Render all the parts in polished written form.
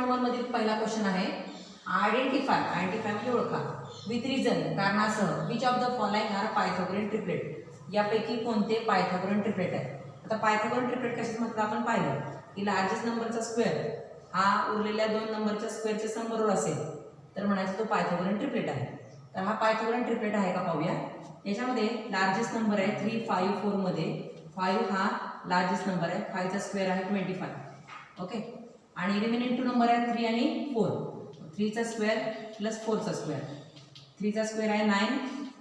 Number मधील पहिला question आहे आयडेंटिफाय म्हणजे ओळखा विथ रिझन कारणासह which of the following are Pythagorean triplet यापैकी कोणते पायथागोरियन ट्रिपलेट आहे. आता पायथागोरियन ट्रिपलेट कशाचं म्हटलं आपण पाहिलं की लार्जेस्ट नंबरचा स्क्वेअर हा उरलेल्या दोन नंबरच्या स्क्वेअरच्या सम बरोबर असेल तर म्हणायचं तो पायथागोरियन ट्रिपलेट आहे. तर हा पायथागोरियन ट्रिपलेट आहे का पाहूया. याच्यामध्ये लार्जेस्ट नंबर आहे 3, 5, 4 मध्ये 5 हा लार्जेस्ट नंबर आहे. 5 चा स्क्वेअर आहे 25. ओके. आणि रिमेनिंग 2 नंबर आहे 3 आणि 4. 3 चा स्क्वेअर प्लस 4 चा स्क्वेअर. 3 चा स्क्वेअर आहे 9,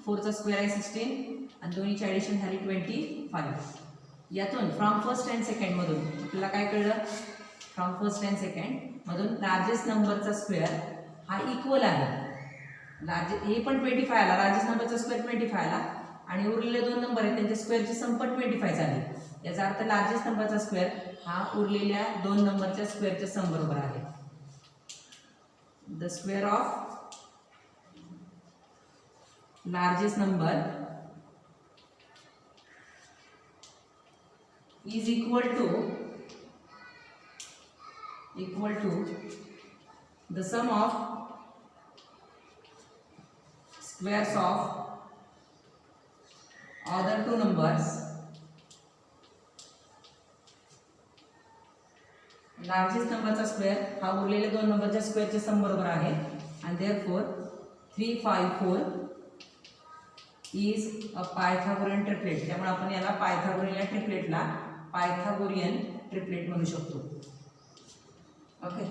4 चा स्क्वेअर आहे 16 आणि दोन्हीची ॲडिशन झाली 25. यातून फ्रॉम फर्स्ट अँड सेकंड मधून आपल्याला काय कळलं. फ्रॉम फर्स्ट अँड सेकंड मधून लार्जेस्ट नंबरचा स्क्वेअर हा इक्वल आहे. हे पण 25 आला. लार्जेस्ट नंबरचा स्क्वेअर 25 आला आणि उरलेले दोन नंबर आहेत त्यांच्या स्क्वेअरची सम पण 25 झाली. याचा अर्थ लार्जेस्ट नंबरचा स्क्वेअर हा उरलेल्या दोन नंबरच्या स्क्वेअरच्या सम बरोबर आहे. The square of largest number is equal to the sum of squares of other two numbers. Largest नंबरचा स्क्वेअर हा उरलेल्या दोन नंबरच्या स्क्वेअरच्या सम बरोबर आहे आणि therefore 3, 5, 4 is a Pythagorean triplet. त्यामुळे आपण याला पायथागोरियन ट्रिपलेट म्हणू शकतो. ओके.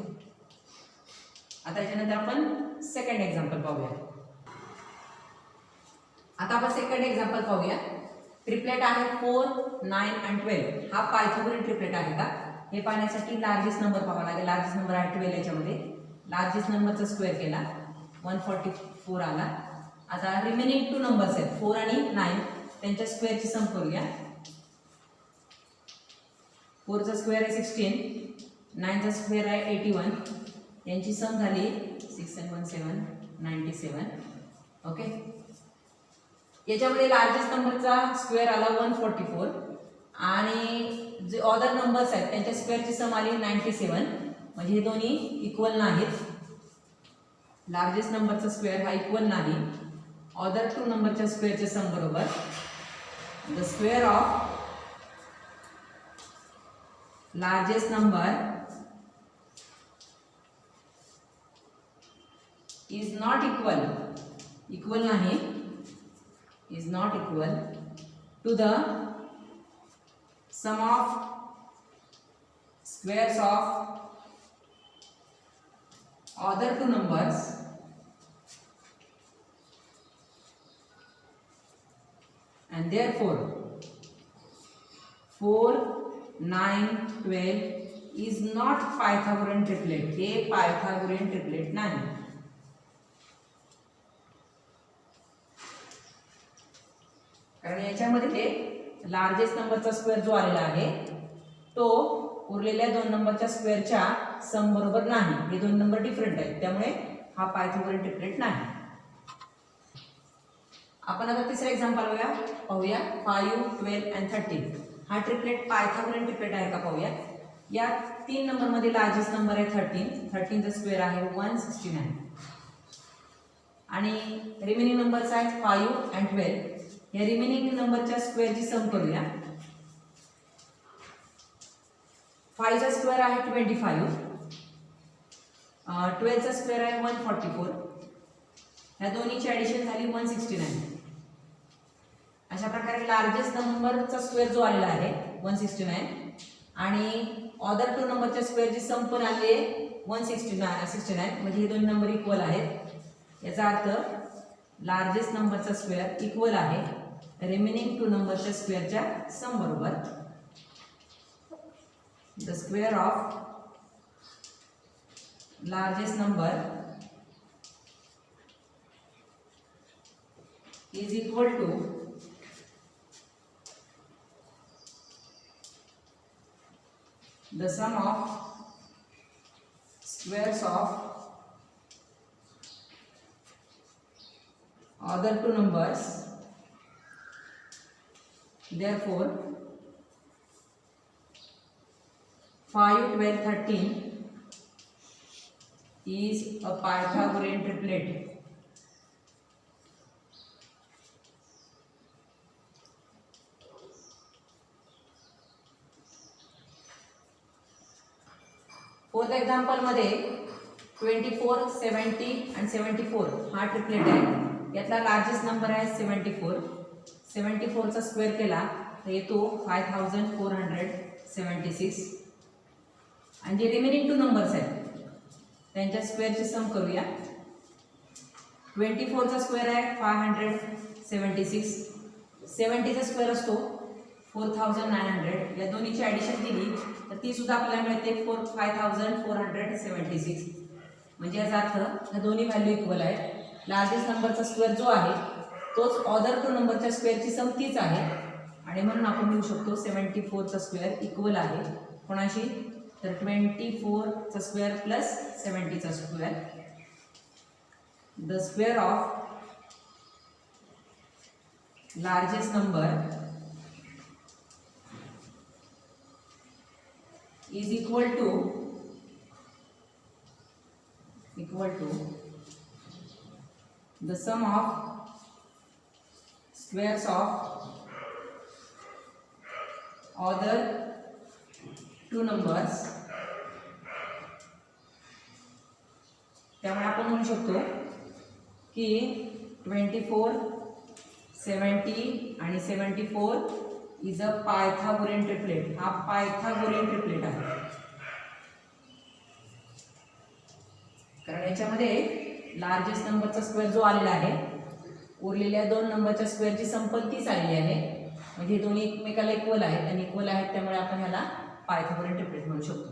आता याच्यानंतर आपण सेकंड एक्झाम्पल पाहूया. आता आपण सेकंड एक्झाम्पल पाहूया. ट्रिपलेट आहे 4, 9 आणि 12. हा पायथागोरियन ट्रिपलेट आहे का हे पाहण्यासाठी लार्जेस्ट नंबर पाहावा लागेल. लार्जेस्ट नंबर आहे 12. याच्यामध्ये लार्जेस्ट नंबरचा स्क्वेअर केला 144 आला. आता रिमेनिंग 2 नंबर्स आहेत 4 आणि 9 त्यांच्या स्क्वेअरची सम करूया. 4 चा स्क्वेअर आहे 16, 9 चा स्क्वेअर आहे 81. यांची सम झाली 6 and 1 7 97. ओके. याच्यामध्ये लार्जेस्ट नंबरचा स्क्वेअर आला 144 आणि जे अदर नंबर्स आहेत त्यांच्या स्क्वेअरची सम आली 97. म्हणजे हे दोन्ही इक्वल नाहीत. लार्जेस्ट नंबरचा स्क्वेअर हा इक्वल नाही. अदर टू नंबरच्या स्क्वेअरच्या सम बरोबर the square of largest number is not equal नाही is not equal to the sum of squares of other two numbers and therefore 4, 9, 12 is not Pythagorean triplet. हे Pythagorean triplet नाही. कारण याच्यामध्ये largest नंबरचा square जो आलेला आहे तो उरलेल्या दोन नंबरच्या स्क्वेअरच्या सम बरोबर नाही. हे दोन नंबर डिफरंट आहेत त्यामुळे हा पायथागोरियन ट्रिपलेट नाही. आपण आता तिसरा एक्झाम्पल पाहूया 5, 12 आणि 13. हा ट्रिपलेट पायथागोरियन ट्रिपलेट आहे का पाहूया. या 3 नंबर मध्ये लार्जेस्ट नंबर आहे 13 चा स्क्वेअर आहे 169 आणि रिमेनिंग नंबर्स आहेत 5 आणि 12. या रिमेनिंग नंबरच्या स्क्वेअरची सम करूया. 5 चा स्क्वेअर आहे 25, 12 चा स्क्वेअर आहे 144. या दोन्हीची ॲडिशन झाली 169. अशा प्रकारे लार्जेस्ट नंबरचा स्क्वेअर जो आलेला आहे 169 आणि अदर टू नंबरच्या स्क्वेअरची सम पण आली आहे 169. म्हणजे हे दोन नंबर इक्वल आहेत. याचा अर्थ लार्जेस्ट नंबरचा स्क्वेअर इक्वल आहे रिमेनिंग टू नंबरच्या स्क्वेअरच्या सम बरोबर. The square of largest number is equal to the sum of squares of other two numbers. Therefore 5, 12, 13 is a Pythagorean triplet. Fourth example मध्ये 24, 70 आणि 74 हा ट्रिपलेट आहे. यातला लार्जेस्ट नंबर आहे 74. 74 चा स्क्वेअर केला तर येतो 5476. आणि जे रिमेनिंग 2 नंबर्स आहेत त्यांच्या स्क्वेअरची सम करूया. 24 चा स्क्वेअर आहे 576. 70 चा स्क्वेअर असतो 4900. या दोन्हीची ॲडिशन केली तर ती सुद्धा आपल्याला मिळते 5476. म्हणजे याचा अर्थ या दोन्ही व्हॅल्यू इक्वल आहेत. लार्जेस्ट नंबरचा स्क्वेअर जो आहे तोच ऑदर 2 नंबरच्या स्क्वेअरची सम तीच आहे आणि म्हणून आपण लिहू शकतो 74 चा स्क्वेअर इक्वल आहे कोणाशी, तर 24 चा स्क्वेअर प्लस 70 चा square. The square of largest number is equal to the sum of squares of other 2 numbers. त्यामुळे आपण म्हणू शकतो की 24, 70 आणि 74 इज अ पायथागोरियन ट्रिपलेट. हा पायथागोरियन ट्रिपलेट आहे कारण याच्यामध्ये लार्जेस्ट नंबरचा स्क्वेअर जो आलेला आहे उरलेल्या 2 नंबरच्या स्क्वेअरची सम पण तीच आलेली आहे. म्हणजे दोन्ही एकमेकाला इक्वल आहेत आणि इक्वल आहेत त्यामुळे आपण ह्याला पायथागोरियन ट्रिपलेट म्हणू शकतो.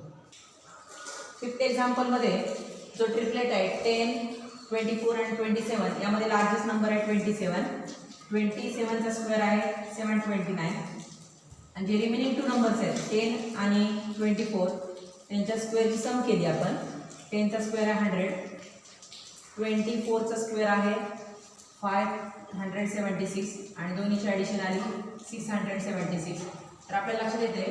फिफ्थ एक्झाम्पल मध्ये जो ट्रिपलेट आहे 10, 24 आणि 27 यामध्ये लार्जेस्ट नंबर आहे 27. 27 चा स्क्वेअर आहे 729 आणि जे रिमेनिंग 2 नंबर्स आहेत 10 आणि 24 त्यांच्या स्क्वेअरची सम केली आपण. 10 चा स्क्वेअर आहे 100, 24 चा स्क्वेअर आहे 576 आणि दोन्हीची ॲडिशन आली 676. तर आपल्याला लक्षात येते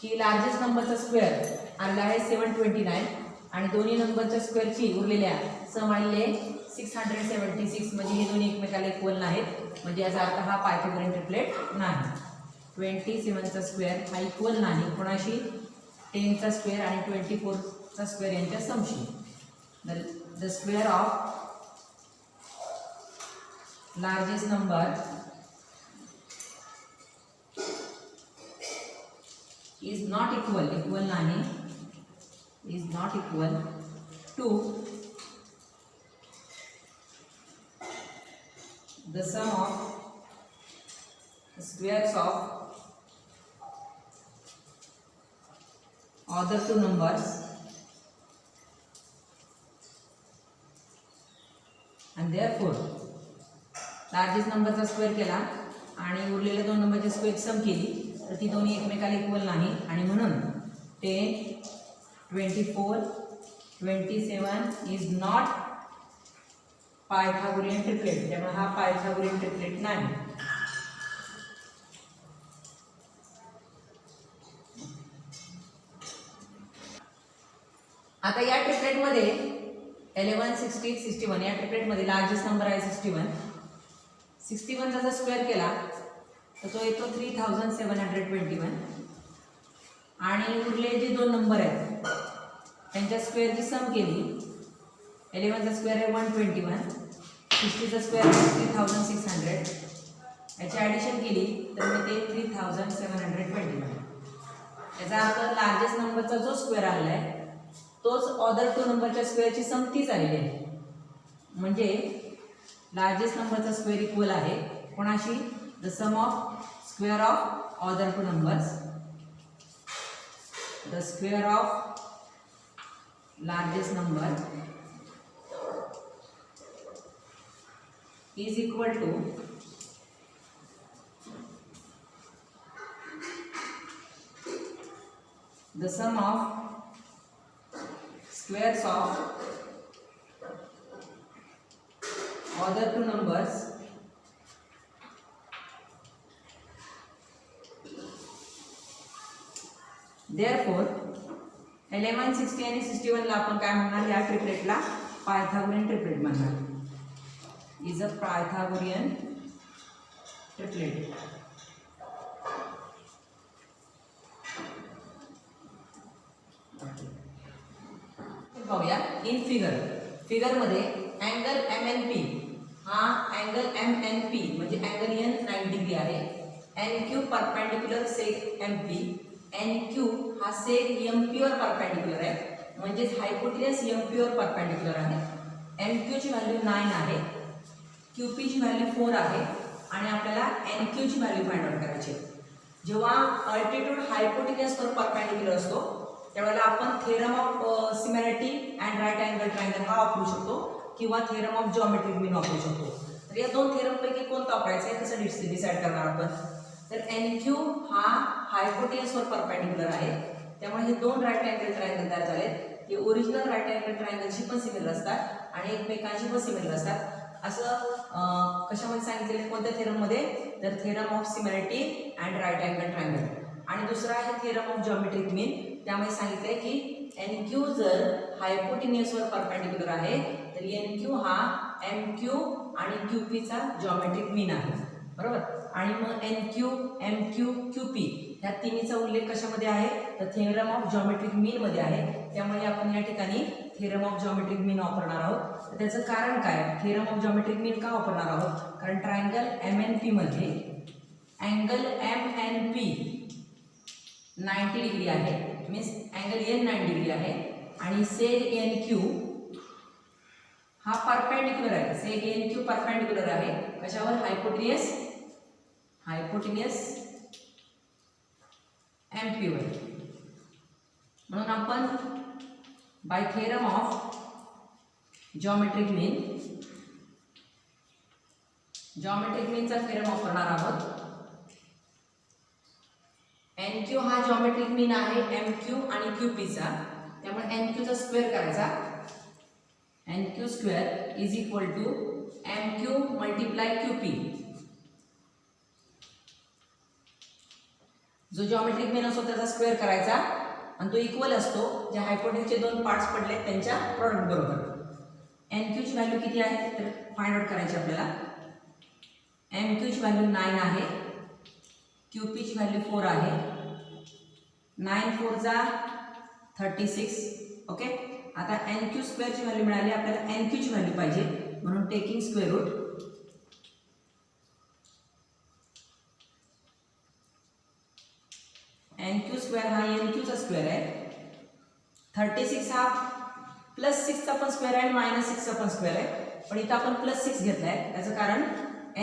की लार्जेस्ट नंबरचा स्क्वेअर आलेला आहे 729 आणि दोन्ही नंबरच्या स्क्वेअरची उरलेल्या सम आलेले 676. म्हणजे हे दोन्ही एकमेकाला इक्वल नाहीत. म्हणजे याचा अर्थ हा पायथागोरियन ट्रिपलेट नाही. 27 चा स्क्वेअर हा इक्वल नाही कोणाशी, 10 चा स्क्वेअर आणि 24 चा स्क्वेअर यांच्या समशी. The square of largest number is not equal नाही, is not equal to the sum of squares of other 2 numbers and therefore largest नंबरचा स्क्वेअर केला आणि उरलेल्या 2 नंबरच्या स्क्वेअरची सम केली तर ती दोन्ही एकमेकाला इक्वल नाही आणि म्हणून 10, 24, 27 इज नॉट पायथागोरियन ट्रिपलेट. त्यामुळे हा पायथागोरियन ट्रिपलेट नाही. आता या ट्रिपलेटमध्ये 11, 60, 61 या ट्रिपलेटमध्ये लार्जेस्ट नंबर आहे 61. 61 चा जर स्क्वेअर केला तर तो येतो 3721 आणि उरलेले जे 2 नंबर आहेत त्यांच्या स्क्वेअरची सम केली. 11 चा स्क्वेअर आहे 121, 60 चा स्क्वेअर आहे 3600. याची ॲडिशन केली तर ते 3721. याचा अर्थ लार्जेस्ट नंबरचा जो स्क्वेअर आलेला आहे तोच ऑदर 2 नंबरच्या स्क्वेअरची सम तीच आलेली आहे. म्हणजे लार्जेस्ट नंबरचा स्क्वेअर इक्वल आहे कोणाशी, the sum of square of other 2 numbers. The square of largest number is equal to the sum of squares of other 2 numbers therefore 11, 60 आणि 61 ला आपण काय म्हणणार, या ट्रिपलेटला पायथागोरियन ट्रिपलेट म्हणणार. Is a Pythagorean triplet. बघूया इन फिगर मध्ये अँगल MNP हा अँगल MNP म्हणजे अँगल N 90 डिग्री आहे. NQ perpendicular seg MP. NQ हा सेक MP वर परपेंडिक्युलर आहे, म्हणजेच हायपोटेन्यूस MP वर परपेंडिक्युलर आहे. MQ ची व्हॅल्यू 9 आहे, QP ची व्हॅल्यू 4 आहे आणि आपल्याला NQ ची व्हॅल्यू फाइंड आउट करायची आहे. जेव्हा अल्टिट्यूड हायपोटेन्यूस वर परपेंडिक्युलर असतो त्यावेळेला आपण theorem of similarity and right angle triangle हा वापरू शकतो किंवा थेरम ऑफ जॉमेट्रिक मीन वापरू शकतो. तर या दोन थेरम पैकी कोणता वापरायचा आहे कसं डिसाइड करणार आपण. तर NQ हा हायपोटेन्यूस वर परपेंडिक्युलर आहे, त्यामुळे हे दोन राईट अँगल ट्रायंगल तयार झालेत. हे ओरिजिनल राईट अँगल ट्रायंगलशी पण सिमिलर असतात आणि एकमेकांशी पण सिमिलर असतात. असं कशामध्ये सांगितलेलं आहे, कोणत्या थेरम मध्ये, तर theorem of similarity and right angle triangle. आणि दुसरा आहे थेरम ऑफ जॉमेट्रिक मीन. त्यामुळे सांगितलंय की NQ जर हायपोटेन्यूस वर परपेंडिक्युलर आहे तर NQ हा MQ आणि QP चा जॉमेट्रिक मीन आहे, बरोबर. आणि मग NQ, MQ, QP ह्या तिन्हीचा उल्लेख कशामध्ये आहे, तर थेरम ऑफ जॉमेट्रिक मीन मध्ये आहे. त्यामुळे आपण या ठिकाणी थेरम ऑफ जॉमेट्रिक मीन वापरणार आहोत. त्याचं कारण काय, थेरम ऑफ जॉमेट्रिक मीन का वापरणार आहोत, कारण ट्रायंगल MNP मध्ये अँगल MNP 90 डिग्री आहे, मीन्स अँगल N 90 डिग्री आहे आणि सेग NQ हा परपेंडिक्युलर आहे. सेग NQ परपेंडिक्युलर आहे कशावर, हायपोटेन्यूस MP वर. म्हणून आपण बाय थेरम ऑफ जॉमेट्रिक मीनचा थेरम वापरणार आहोत. NQ हा जॉमेट्रिक मीन आहे MQ आणि QP चा, त्यामुळे NQ चा स्क्वेअर करायचा. NQ square is equal to MQ multiply QP. जो जॉमेट्रिक मीन असतो त्याचा स्क्वेअर करायचा आणि तो इक्वल असतो ज्या हायपोटेन्यूसचे दोन पार्ट्स पडले त्यांच्या प्रोडक्ट बरोबर. NQ ची व्हॅल्यू किती आहे तर फाइंड आउट करायची आपल्याला. MQ ची व्हॅल्यू 9 आहे, QP ची व्हॅल्यू 4 आहे. 9 4 जा 36. ओके. आता NQ स्क्वेअर ची व्हॅल्यू मिळाली, आपल्याला NQ ची व्हॅल्यू पाहिजे, म्हणून taking square root. NQ square हा NQ चा स्क्वेअर आहे. 36 हा +6 चा पण स्क्वेअर आहे आणि -6 चा पण स्क्वेअर आहे, पण इथं आपण +6 घेतलाय. त्याचं कारण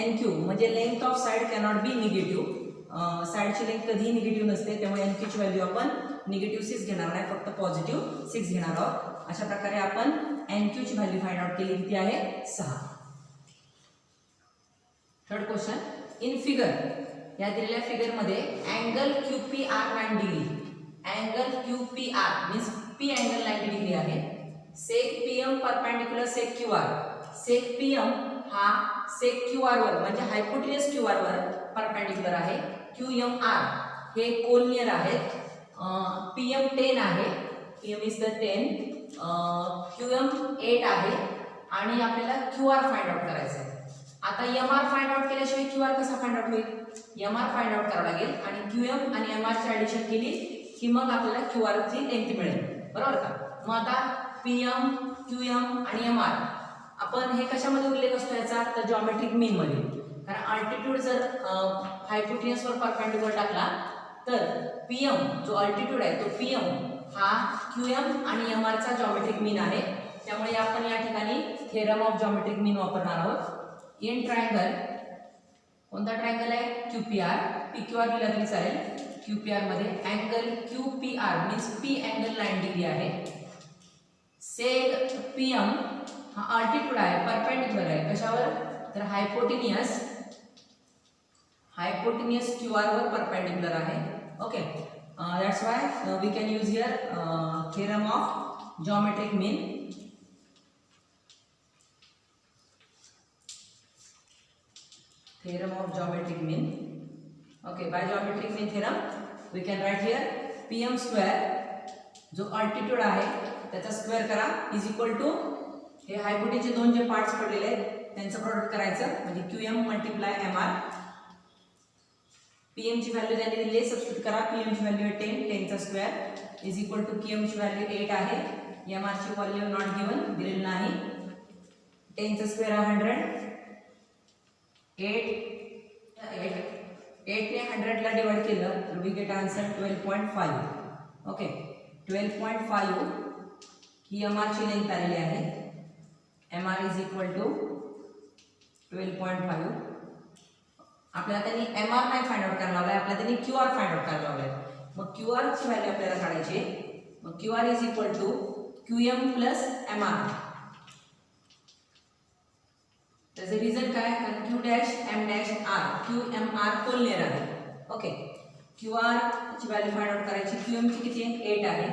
NQ म्हणजे length of side cannot be negative. साइडची लेंथ कधीही निगेटिव्ह नसते, त्यामुळे NQ ची व्हॅल्यू आपण -6 घेणार नाही, फक्त +6 घेणार आहोत. अशा प्रकारे आपण NQ ची व्हॅल्यू फाइंड आउट केली, किती आहे 6. Third question in figure. या दिलेल्या फिगर मध्ये angle QPR 90 degree, angle QPR means P angle 90 degree आहे. सेक PM परपेंडिक्युलर सेक QR. सेक PM हा सेक QR वर म्हणजे हायपोटेन्यूस QR वर परपेंडिक्युलर आहे. QMR हे कोलिनियर आहेत. PM 10 आहे, PM इज द 10, QM 8 आहे आणि आपल्याला QR फाइंड आउट करायचं आहे. आता MR फाइंड आउट केल्याशिवाय QR कसा फाइंड आउट होईल, MR फाइंड आउट करावं लागेल आणि QM आणि MR ची ॲडिशन केली की मग आपल्याला QR ची लेंथ मिळेल, बरोबर का. मग आता PM, QM आणि MR आपण हे कशामध्ये उल्लेख असतो याचा, तर जॉमेट्रिक मीन मध्ये. कारण अल्टिट्यूड जर हायपोटेन्यूस वर परपेंडिक्युलर टाकला तर PM जो अल्टिट्यूड आहे तो PM हा QM आणि MR चा जॉमेट्रिक मीन आहे. त्यामुळे आपण या ठिकाणी थेरम ऑफ जॉमेट्रिक मीन वापरणार आहोत. इन ट्रायंगल कोणता ट्रायंगल आहे, QPR. PQR दिला तरी चालेल. QPR मध्ये angle QPR means P angle 90 degree आहे. सेग PM हा अल्टिट्यूड आहे, परपेंडिक्युलर आहे कशावर, तर हायपोटेन्यूस QR वर परपेंडिक्युलर आहे. Okay. That's why we can use here theorem of geometric mean. Theorem of geometric mean. Okay, by geometric mean theorem we can write here PM square जो altitude आहे त्याचा square करा is equal to हे हायपोटेन्यूजचे दोन जे parts पडलेले आहेत त्यांचं प्रोडक्ट करायचं म्हणजे QM मल्टिप्लाय MR. PM ची व्हॅल्यू त्यांनी दिली आहे, सबस्टिट्यूट करा. PM ची व्हॅल्यू आहे 10, 10 चा square is equal to QM ची व्हॅल्यू 8 आहे. MR ची व्हॅल्यू नॉट गिवन, दिलेली नाही. 10 चा स्क्वेअर 100, 8 ने 100 ला डिवाइड केलं तर वी गेट आन्सर 12.5. ओके, 12.5 ही MR ची लेंथ आलेली आहे. MR is equal to 12.5. आपल्याला त्यांनी MR नाही फाइंड आउट करायला लावलाय, आपल्याला त्यांनी QR फाइंड आउट करायला लावलाय. मग QR ची व्हॅल्यू आपल्याला काढायची आहे. मग QR is equal to QM plus MR. त्याचे रिझल्ट काय, कारण Q dash M dash R, QMR collinear आहे. ओके, QR ची व्हॅल्यू फाइंड आउट करायची. QM ची किती आहे 8 आहे.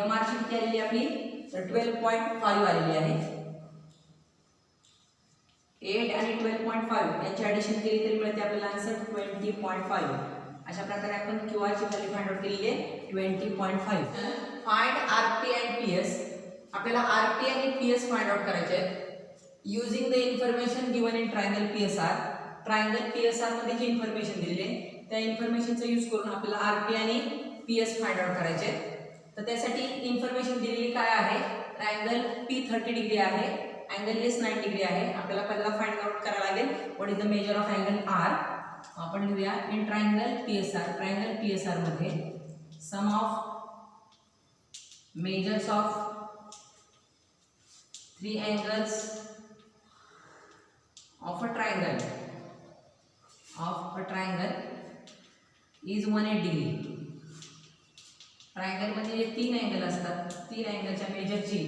MR ची किती आलेली आपली तर 12.5 आलेली आहे. 8 आणि 12.5 यांची ॲडिशन केली तरी मिळते आपल्याला आन्सर 20.5. अशा प्रकारे आपण QR ची व्हॅल्यू फाइंड आउट केलेली आहे 20.5. Find RP and PS. आपल्याला RP आणि PS फाइंड आउट करायचे आहेत using the information given in triangle PSR. Triangle PSR मध्ये जी इन्फॉर्मेशन दिलेली आहे त्या इन्फॉर्मेशनचा यूज करून आपल्याला RP आणि PS फाइंड आउट करायचे आहेत. तर त्यासाठी इन्फॉर्मेशन दिलेली काय आहे, ट्रायंगल P 30 डिग्री आहे, अँगल S 9 डिग्री आहे. आपल्याला पहिला फाइंड आउट करायला लागेल what is the measure of angle R. आपण लिहूया in triangle PSR. Triangle PSR मध्ये sum of measures of 3 angles of a triangle is 180 degree. Triangle मध्ये जे 3 अँगल असतात 3 अँगलच्या मेजरची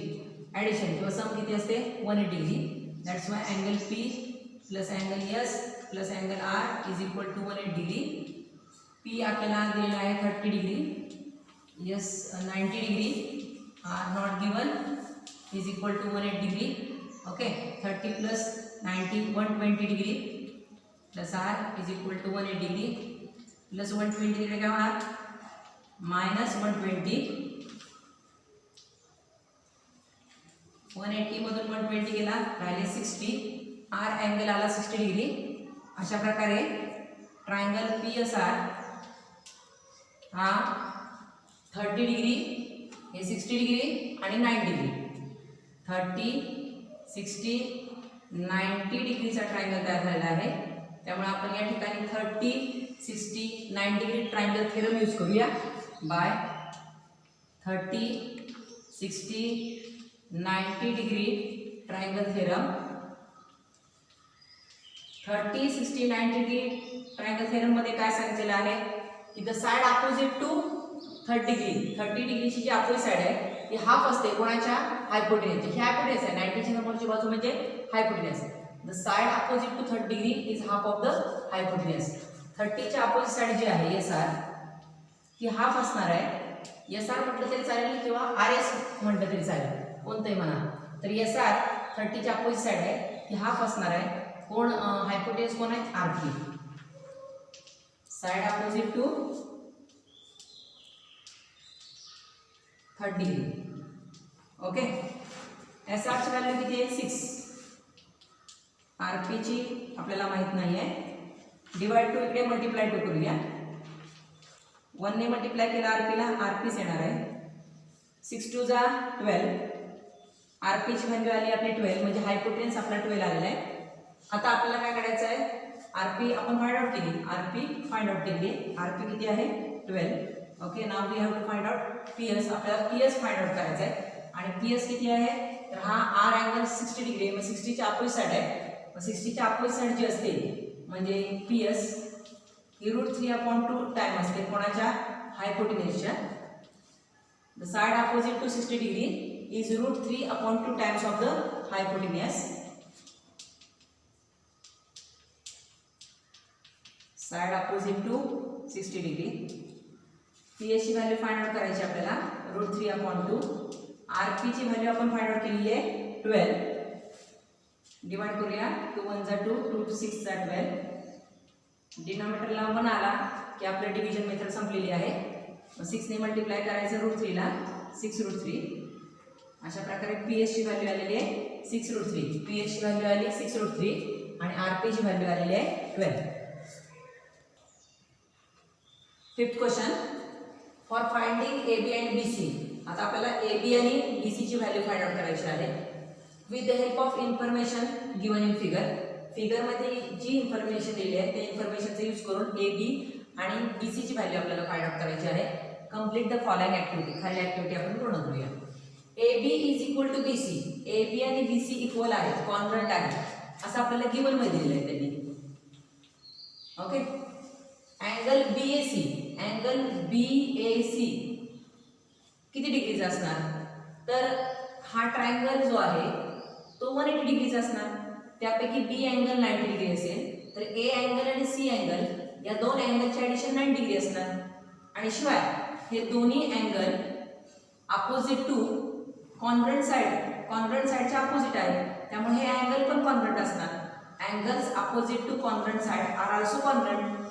ॲडिशन किंवा सम किती असते 180 degree. That's why angle P plus angle S plus angle R is equal to 180 degree. P आपल्याला दिलेला आहे 30 degree, S 90 degree, R not given is equal to 180 degree. Okay, 30 plus 90 120 degree plus R is equal to 180 degree plus 120 degree काय होणार minus 120. 180 मधून 120 गेला राहिले 60. R angle आला 60 degree. अशा प्रकारे ट्रायंगल PSR हा 30 डिग्री, हे 60 डिग्री आणि 90 डिग्री, 30 60 90 डिग्रीचा ट्रायंगल तयार झालेला आहे. त्यामुळे आपण या ठिकाणी 30 60 90 डिग्री ट्रायंगल थेरम यूज करूया. By 30 60 90 degree triangle theorem. 30 60 90 degree triangle theorem मध्ये काय सांगितलेलं आहे की the side opposite to 30 degree, 30 डिग्रीची जी अपोजिट साइड आहे ती हाफ असते कोणाच्या हायपोटेन्यूजची. ही हायपोटेन्यूज आहे, 90 च्या समोरची बाजू म्हणजे hypotenuse. The side opposite to 30 degree is half of the hypotenuse. 30 च्या अपोजिट साइड जी आहे SR ती हाफ असणार आहे. SR म्हटलं तरी चालेल किंवा RS म्हटलं तरी चालेल, कोणतंही म्हणा. तर SR 30 च्या अपोजिट साइड आहे ती हाफ असणार आहे. कोण हायपोटेन्यूज कोण आहे RP. Side opposite to 30 degree. Okay, SR ची व्हॅल्यू किती आहे 6. RP ची आपल्याला माहित नाही आहे. डिवाइड टू इकडे मल्टिप्लाय टू करूया. 1 ने मल्टिप्लाय केला RP ला, RP येणार आहे 6 2 जा 12. RP ची व्हॅल्यू आली आपली 12 म्हणजे हायपोटेन्यूज आपला 12 आलेला आहे. आता आपल्याला काय करायचं आहे, RP आपण फाइंड आउट केली, RP फाइंड आउट केली. RP किती आहे 12. Okay, now we have to find out PS. आपल्याला PS फाइंड आउट करायचं आहे आणि PS किती आहे तर हा R अँगल 60 डिग्री, मग 60 च्या अपोजिट साइड आहे. मग 60 च्या अपोजिट साइड जी असते म्हणजे PS ही √3/2 टाइम असते कोणाच्या हायपोटेन्यूजच्या. The side opposite to 60 degree is √3/2 times of the hypotenuse. Side opposite to 60 degree. PS ची व्हॅल्यू फाइंड आउट करायची आपल्याला √3/2. RP ची व्हॅल्यू आपण फाइंड आउट केली आहे 12. डिवाइड करूया 2 1 जा 2 2 6 जा 12. डिनॉमिनेटरला 1 आला की आपल्या डिव्हिजन मेथड संपलेली आहे. 6 ने मल्टिप्लाय करायचं √3 ला 6√3. अशा प्रकारे PS ची व्हॅल्यू आलेली आहे 6√3. PS ची व्हॅल्यू आली 6√3 आणि RP ची व्हॅल्यू आलेली आहे 12. Fifth question, for finding AB and BC. आता आपल्याला AB आणि BC ची व्हॅल्यू फाइंड आउट करायची आहे with the help of information given in figure. फिगरमध्ये जी इन्फॉर्मेशन दिली आहे त्या इन्फॉर्मेशनचा यूज करून AB आणि BC ची व्हॅल्यू आपल्याला फाइंड आउट करायची आहे. Complete the following activity. खाली ऍक्टिव्हिटी आपण पूर्ण करूया. AB is equal to BC. AB आणि BC इक्वल आहेत, कॉन्ग्रुएंट आहेत असं आपल्याला गिवन मध्ये दिलं आहे त्यांनी. Okay. Angle BAC, angle BAC किती डिग्रीचा असणार? तर हा ट्रायंगल जो आहे तो 180 डिग्रीचा असणार. त्यापैकी B अँगल 90 डिग्री असेल तर A अँगल आणि C अँगल या दोन अँगलचे ॲडिशन 90 डिग्री असणार. आणि शिवाय हे दोन्ही अँगल अपोजिट टू कॉन्ग्रुएंट साइडच्या अपोजिट आहे, त्यामुळे हे अँगल पण कॉन्ग्रुएंट असणार. Angles opposite to congruent side are also congruent.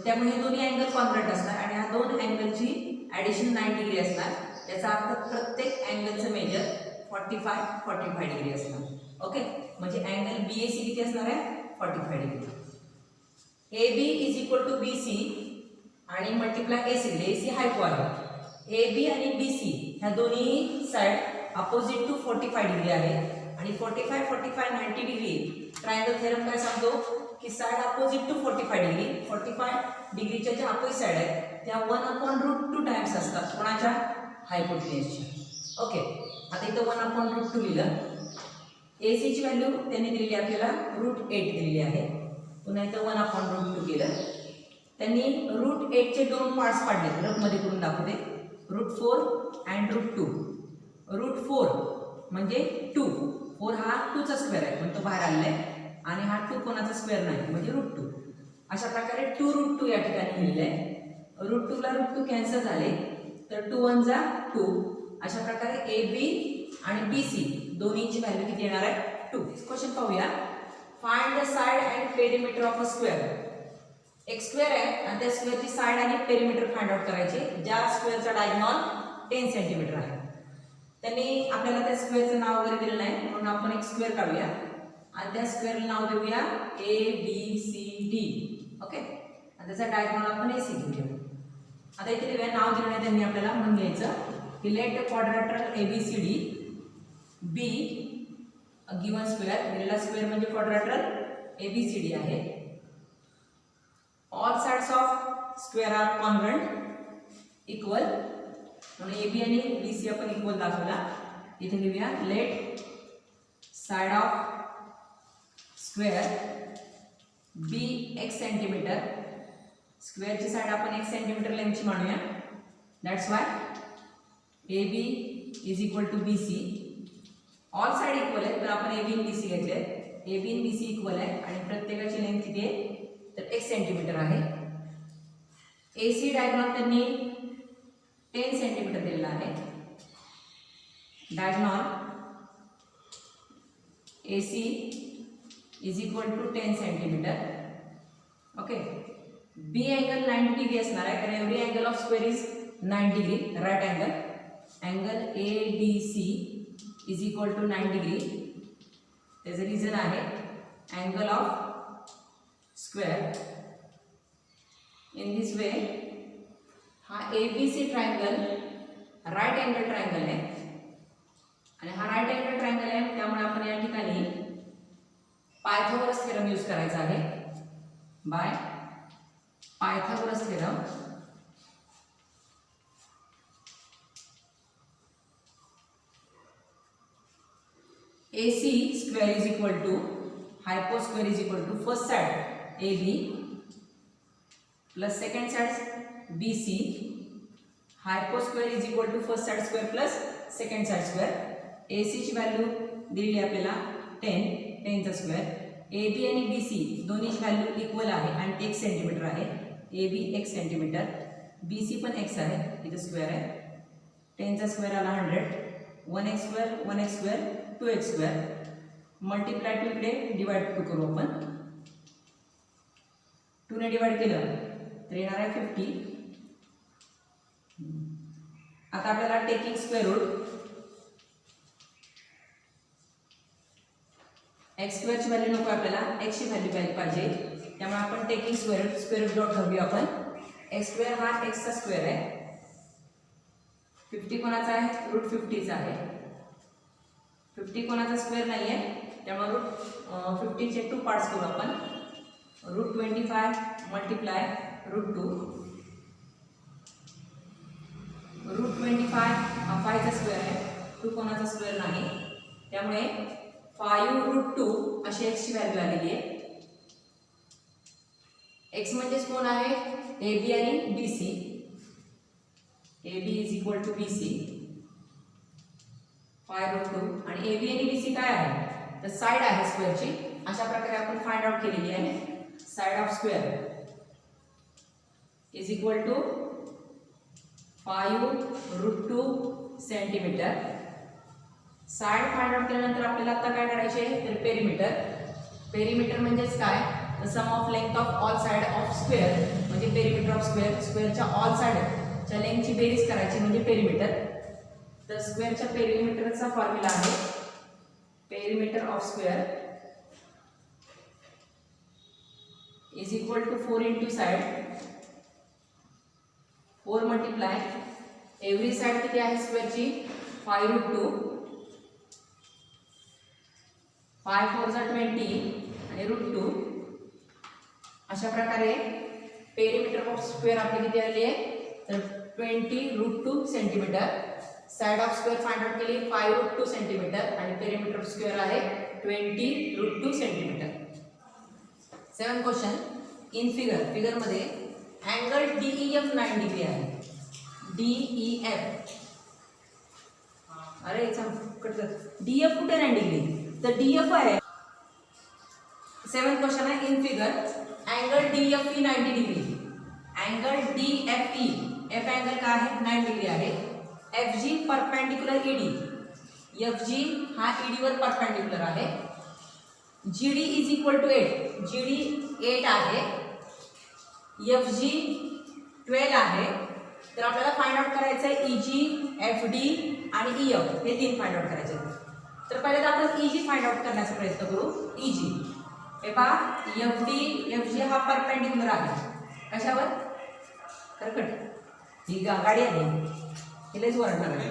त्यामुळे हे दोन्ही अँगल कॉन्ग्रुएंट असणार आणि ह्या दोन अँगलची ॲडिशन 90 डिग्री असणार. याचा अर्थ प्रत्येक अँगलचं मेजर 45 डिग्री असणार. ओके. म्हणजे अँगल BAC किती असणार आहे? 45 degree. AB is equal to BC आणि मल्टिप्लाय AC. AC हायपो आहे. AB आणि BC ह्या दोन्ही साइड अपोजिट टू 45 डिग्री आहे आणि 45 90 डिग्री. ट्रायंगल थेरम काय सांगतो की साइड अपोजिट टू 45 डिग्री, 45 डिग्रीच्या ज्या अपोजिट साइड आहेत त्या 1/√2 टाइम्स असतात कोणाच्या? हायपोटेन्यूसच्या. ओके. आता इथं 1/√2 लिहिलं. AC ची व्हॅल्यू त्यांनी दिलेली आपल्याला √8 दिलेली आहे. पुन्हा इथं 1/√2 केलं. त्यांनी √8 चे दोन पार्ट्स पाडले. रफमध्ये करून दाखवते. √4 अँड √2. √4 म्हणजे 2. 4 हा 2चा स्क्वेअर आहे पण तो बाहेर आलेला आहे आणि हा 2 कोणाचा स्क्वेअर नाही म्हणजे √2. अशा प्रकारे 2√2 या ठिकाणी लिहिलेलं आहे. √2 ला √2 कॅन्सल झाले तर 2 1 जा 2. अशा प्रकारे AB आणि BC दोन्हीची व्हॅल्यू किती येणार आहे? 2. क्वेश्चन पाहूया. Find the side and perimeter of a square. एक स्क्वेअर आहे आणि त्या स्क्वेअरची साइड आणि पेरिमीटर फाइंड आउट करायचे ज्या स्क्वेअरचा डायगोनल 10 सेंटीमीटर आहे. त्यांनी आपल्याला त्या स्क्वेअरचं नाव वगैरे दिलं नाही म्हणून आपण एक स्क्वेअर काढूया आणि त्या स्क्वेअरला नाव देऊया ABCD. ओके. आणि त्याचा डायगोनल आपण AC घेऊया. आता इथे लिहूया. नाव दिलं नाही त्यांनी आपल्याला म्हणून घ्यायचं की let quadrilateral ABCD be given square. दिलेला स्क्वेअर म्हणजे क्वाड्रॅटरल ABCD आहे. All sides of square are congruent equal. म्हणून AB आणि BC आपण इक्वल दाखवला. इथे लिहूया let side of square B x centimetre. स्क्वेअरची साइड आपण 1 सेंटीमीटर लेंथची मानूया. That's why AB is equal to BC. All side equal आहे तर आपण AB आणि BC घेतले. AB आणि BC इक्वल आहे आणि प्रत्येकाची लेंथ किती आहे तर 1 सेंटीमीटर आहे. AC डायगोनल त्यांनी 10 सेंटीमीटर दिलेला आहे. Diagonal AC is equal to 10 centimetre. Okay. B angle 90 degree असणार आहे कारण every angle of square is 90 degree. Right angle. Angle ABC is equal to 90 degree. त्याचं रिझन आहे angle of square. In this way हा ABC triangle right angle triangle आहे आणि हा right angle triangle आहे त्यामुळे आपण या ठिकाणी पायथागोरस थेरम यूज करायचा आहे. Bye Pythagoras theorem. AC square is equal to hypo square is equal to first side AB plus second side BC. Hypo square is equal to first side square plus second side square. AC ची value दिलेली आपल्याला 10 चा square. AB आणि BC दोन्हीची value equal आहे आणि 1 centimetre आहे. AB 1 centimetre, BC पण x आहे. इथे स्क्वेअर आहे. 10 चा स्क्वेअर आला 100. 1x square 1x square 2x square. Multiply to इकडे डिवाइड टू करू आपण. 2 ने डिवाइड केलं तर येणार आहे 50. आता आपल्याला टेकिंग स्क्वेअर रूट एक्स स्क्वेअरची व्हॅल्यू नको आपल्याला, एक्सची व्हॅल्यू पाहिजे. त्यामुळे आपण टेकिंग स्क्वेअर रूट डॉट घेऊया आपण. एक्स स्क्वेअर हा एक्सचा स्क्वेअर आहे. 50 कोणाचा आहे? रूट 50चा आहे. 50 कोणाचा स्क्वेअर नाही आहे, त्यामुळे रूट 50चे 2 पार्ट्स करू आपण. Route 25 multiply route 2. रूट 25 हा 5चा स्क्वेअर आहे, 2 कोणाचा स्क्वेअर नाही, त्यामुळे 5 रूट 2 अशी एक्सची व्हॅल्यू आलेली आहे. एक्स म्हणजेच कोण आहे? ए बी आणि B C. A B is equal to B C. 5 root 2 आणि ए बी आणि बी सी काय आहे? तर साइड आहे स्क्वेअरची. अशा प्रकारे आपण फाइंड आउट केलेली आहे. Side of square is equal to 5 root 2 centimetre. Side find out केल्यानंतर आपल्याला आता काय करायचे? तर पेरिमीटर. पेरिमीटर म्हणजेच काय? The sum of length of all side of square म्हणजे पेरिमीटर ऑफ स्क्वेअर. स्क्वेअरच्या ऑल साइडच्या लेंथची बेरीज करायची म्हणजे पेरिमीटर. तर स्क्वेअरच्या पेरिमीटरचा फॉर्म्युला आहे perimeter of square is equal to 4 into side. 4 multiply every side किती आहे स्क्वेअरची? 5 रूट 2. 5 4 जा 20 आणि रूट 2. अशा प्रकारे पेरिमीटर ऑफ स्क्वेअर आपली किती आली आहे? तर 20 root 2 centimetre. Side of square find out केली 5 रूट 2 सेंटीमीटर आणि पेरिमीटर ऑफ स्क्वेअर आहे 20 root 2 centimetre. 7 question in figure. फिगरमध्ये अँगल DEF 9 डिग्री आहे. DEF अरे DF कुठे 9 डिग्री? तर DF आहे. 7 क्वेश्चन आहे in figure angle DFE 90 degree. Angle DFE F angle का आहे? 9 डिग्री आहे. FG perpendicular ED. FG हा ED वर परपेंडिकुलर आहे. GD is equal to 8. GD 8 आहे. FG 12 आहे. तर आपल्याला फाइंड आउट करायचं आहे EG, FD आणि EF हे 3 फाइंड आउट करायचे आहेत. तर पहिले तर आपण EG फाइंड आउट करण्याचा प्रयत्न करू. EG हे पहा FG हा परपेंडिकुलर आहे. कशावर? कर्कट ही गाडी आहे हिलेच वरणार आहे.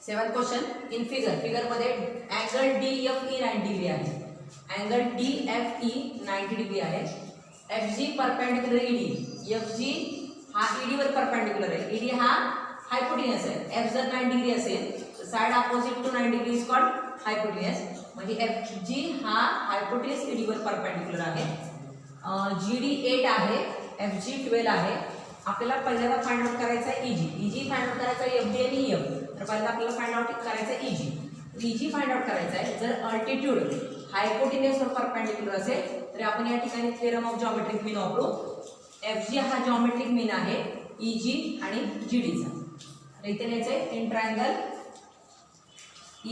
7 क्वेश्चन इन फिगर. फिगरमध्ये अँगल DFE 90 डिग्री आहे. अँगल DFE 90 डिग्री आहे. FG perpendicular ED. FG हा ED वर परपेंडिकुलर आहे. ED हा हायपोटेन्यूस आहे. F जर 9 डिग्री असेल तर side opposite to 9 degree is called hypotenuse. म्हणजे FG हा हायपोटेन्यूस ED वर परपेंडिकुलर आहे. GD 8 आहे. FG 12 आहे. आपल्याला पहिल्यांदा फाइंड आउट करायचा आहे EG फाइंड आउट करायचा आहे FD आणि EF. तर पहिल्यांदा आपल्याला फाइंड आउट करायचा आहे EG फाइंड आउट करायचा आहे. जर अल्टिट्यूड हायपोटेन्यूस वर परपेंडिकुलर असेल तर आपण या ठिकाणी थेरम ऑफ जॉमेट्रिक मीन वापरू. FG हा जॉमेट्रिक मीन आहे EG आणि GD चा. तर इथे लिहायचं आहे इन ट्रायंगल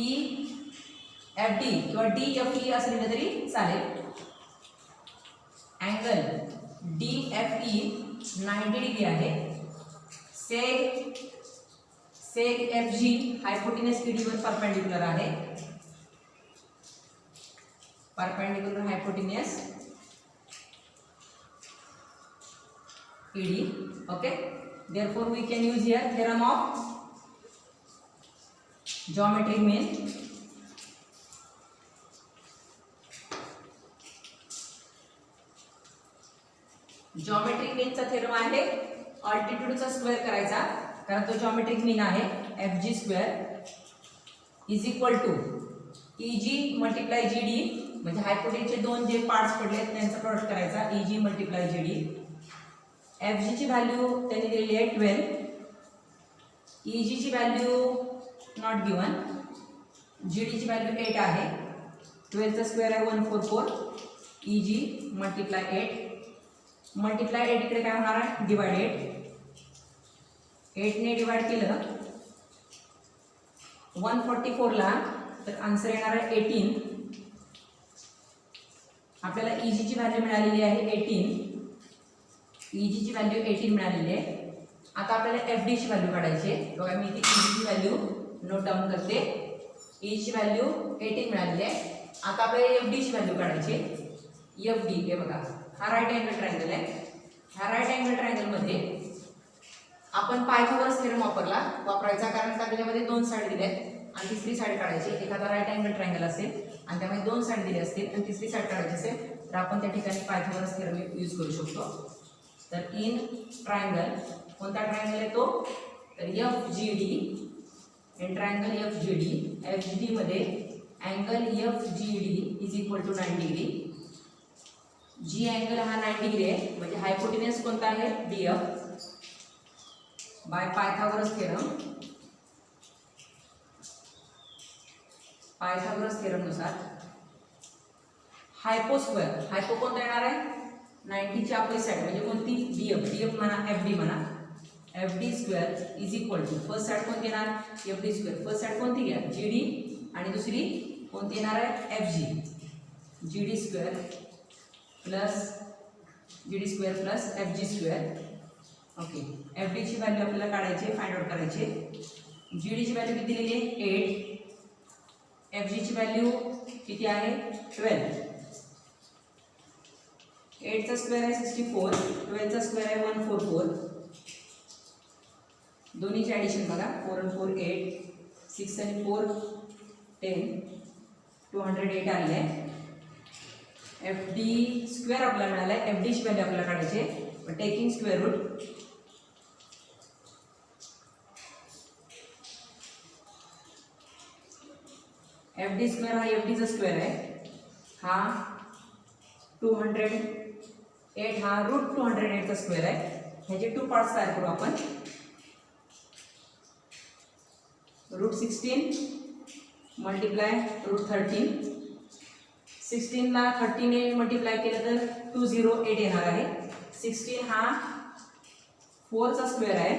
EFD किंवा DFE असं लिहिलं तरी चालेल. अँगल DFE 90 डिग्री आहे. सेग FG हायपोटेन्यूस ED वर परपेंडिकुलर आहे. Perpendicular हायपोटेन्यूस ED. Okay, therefore we can use here theorem of geometric mean. Geometric मीनचा थेरम आहे अल्टिट्यूडचा स्क्वेअर करायचा कारण तो जॉमेट्रिक मीन आहे. FG square is equal to EG multiply GD म्हणजे हायपोटेन्यूसचे दोन जे पार्ट्स पडले त्यांचा प्रोडक्ट करायचा EG मल्टिप्लाय GD. FG ची व्हॅल्यू त्यांनी दिलेली आहे 12. EG ची व्हॅल्यू नॉट गिवन. GD ची व्हॅल्यू 8 आहे. 12 चा स्क्वेअर आहे 144. EG मल्टिप्लाय 8 मल्टिप्लाय 8 इकडे काय होणार आहे? डिवाइड 8 ने डिवाइड केलं 144 ला तर आन्सर येणार आहे 18. आपल्याला EG ची व्हॅल्यू मिळालेली आहे 18. EG ची व्हॅल्यू 18 मिळालेली आहे. आता आपल्याला एफ डी ची व्हॅल्यू काढायची आहे. बघा मी इथे ईची व्हॅल्यू नोट डाऊन करते. ईची व्हॅल्यू 18 मिळाली आहे. आता आपल्याला एफ डी ची व्हॅल्यू काढायची आहे. एफ डी हे बघा हा राईट अँगल ट्रायंगल आहे. ह्या राईट अँगल ट्रायंगल मध्ये आपण पायथागोरस थेरम वापरायचा, कारण त्याच्यामध्ये दोन साइड दिल्या आहेत आणि तिसरी साइड काढायची. एखादा राईट अँगल ट्रायंगल असेल आणि त्यामध्ये दोन साइड दिले असतील आणि तिसरी साइड काढायची असेल तर आपण त्या ठिकाणी पायथागोरस थेरम यूज करू शकतो. तर इन ट्रायंगल कोणता ट्रायंगल आहे तो, तर F G D. In triangle F G D, F G D मध्ये angle F G D is equal to 9 degree. G angle हा 9 डिग्री आहे, म्हणजे हायपोटेन्यूस कोणता आहे, D F. By Pythagoras theorem नुसार हायपो स्क्वेअर, हायपो कोणता येणार आहे, 90 ची अपोजिट साइड म्हणजे कोणती, डीएफ. डीएफ म्हणा एफ डी म्हणा. F D square is equal to first side कोणती येणार, F D square. First side कोणती घ्या, जी डी, आणि दुसरी कोणती येणार आहे, F G. G D square plus F G square. Okay, F D ची व्हॅल्यू आपल्याला काढायची, फाइंड आउट करायची. जी डी ची व्हॅल्यू किती दिलेली आहे, 8. एफ जी ची व्हॅल्यू किती आहे, 12. 8 चा स्क्वेअर आहे 64, 12 चा स्क्वेअर आहे 144. दोन्हीचे ॲडिशन बघा, 4 and 4 8, 6 and 4 10, 208 आले आहे. एफ डी स्क्वेअर आपल्याला मिळाला आहे. एफ डी ची व्हॅल्यू आपल्याला काढायची आहे, taking square root. F D square हा एफ डीचा स्क्वेअर आहे, हा 208 हा रूट 208 चा स्क्वेअर आहे. ह्याचे 2 पार्ट्स तयार करू आपण. Route 16 multiply route 13. 16 ला 13 ने मल्टिप्लाय केलं तर 208 येणार आहे. 16 हा 4 चा स्क्वेअर आहे,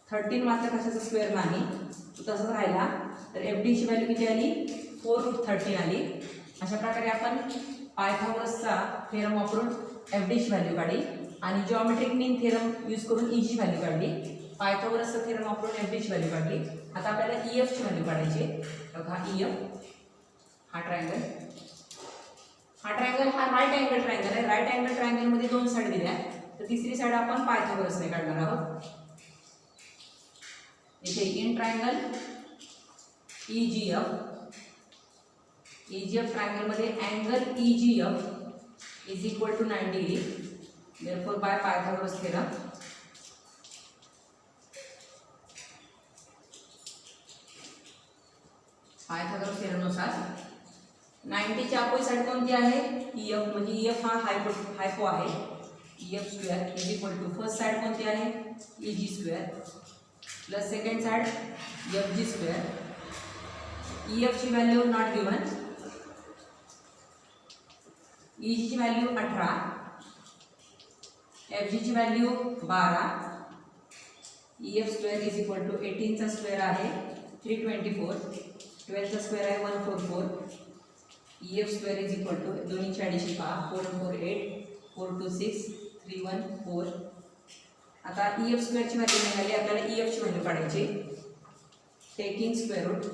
13 मात्र कशाचा स्क्वेअर नाही, तो तसाच राहिला. तर एफ डी ची व्हॅल्यू किती आली, 4 रूट 13 आली. अशा प्रकारे आपण पायथागोरसचा थेरम वापरून एफ डी ची व्हॅल्यू काढली आणि जिओमेट्रिक मीन थेरम यूज करून ई ची व्हॅल्यू काढली. पायथागोरसचा थेरम वापरून एफ डी ची व्हॅल्यू काढली. आता आपल्याला ई एफ ची व्हॅल्यू काढायची. बघा ई एफ हा ट्रायंगल, हा राईट अँगल ट्रायंगल आहे. राईट अँगल ट्रायंगल मध्ये दोन साइड दिल्या आहेत, तर तिसरी साइड आपण पायथागोरसने काढणार आहोत. इथे इन ट्रायंगल EGF ट्रायंगल मध्ये angle EGF is equal to 9 degree. Therefore by Pythagoras theorem नुसार 90 ची अपोजिट साइड कोणती आहे, EF. म्हणजे EF हा हायपो आहे. EF square is equal to first side कोणती आहे, EG square plus second side FG square. EF ची व्हॅल्यू नॉट गिवन. EG ची व्हॅल्यू 18, FG ची value 12. EF square is equal to 18 चा स्क्वेअर आहे 324, 12 चा स्क्वेअर आहे 144. EF square is equal to दोन्हीची ॲडिशन पहा, 4 and 4 8, 4 2 6, 3 1 4. आता EF स्क्वेअर ची व्हॅल्यू मिळाली, आपल्याला EF ची व्हॅल्यू काढायची. टेकिंग स्क्वेअर रूट